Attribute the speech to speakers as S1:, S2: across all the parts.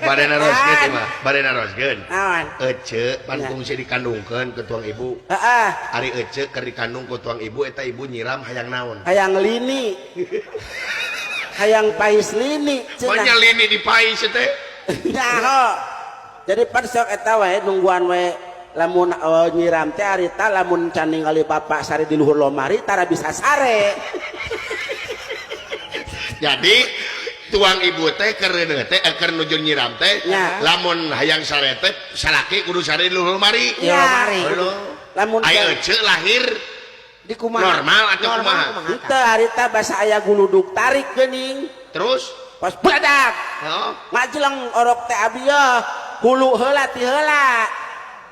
S1: Bade naroskeun mah, bade naroskeun.
S2: Naon?
S1: Ece pan kungsi dikandungkeun ku tuang ibu.
S2: Heeh.
S1: Ari ece keur dikandung ku tuang ibu eta ibu nyiram hayang naon?
S2: Hayang lini. Hayang pais lini
S1: Banyak lini di pais teh.
S2: Nah, jadi pan sok eta wae nungguan wae lamun nyiram teh arita lamun can ningali bapak sare di luhur lomari tara bisa sare.
S1: Jadi tuang ibu teh keur nuju nyiram teh lamun hayang sare teh salaki kudu sare di luhur lomari.
S2: Ya, lamun
S1: aya ece lahir
S2: di kumaha
S1: normal atau kumaha?
S2: Henteu harita basa aya guluduk tarik geuning.
S1: Terus
S2: Pas badak.
S1: heeh,
S2: Ngajelang orok teh abi ya hulu heula ti heula.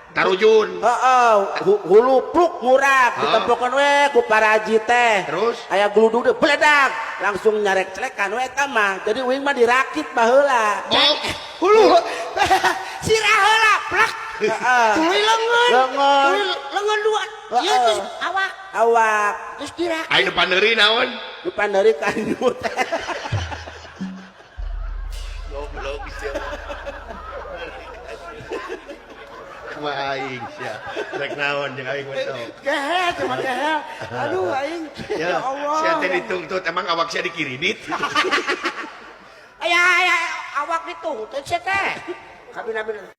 S1: tarujun.
S2: Heeh, hulu pluk murah ditempokeun we ku para haji teh.
S1: Terus
S2: Aya gluduk teh bledak, langsung nyarek celekan we eta mah. Jadi uing mah dirakit baheula.
S1: oh,
S2: Hulu sirah heula plak. Heeh.
S3: Tuluy leungeun.
S2: Leungeun.
S3: Tuluy leungeun dua. Ieu
S2: Heeh.
S3: terus awak
S2: Awak
S3: terus dirak.
S1: aya depan deuri naon?
S2: depan dari kanyu teh.
S1: Goblok sia. Kumaha aing sia. Rek naon jeung aing mah tau.
S3: Gehel cuma gehel. Aduh aing. Ya Allah.
S1: Sia teh dituntut emang awak sia dikiridit.
S3: Aya awak dituntut sia teh. Kabina-bina.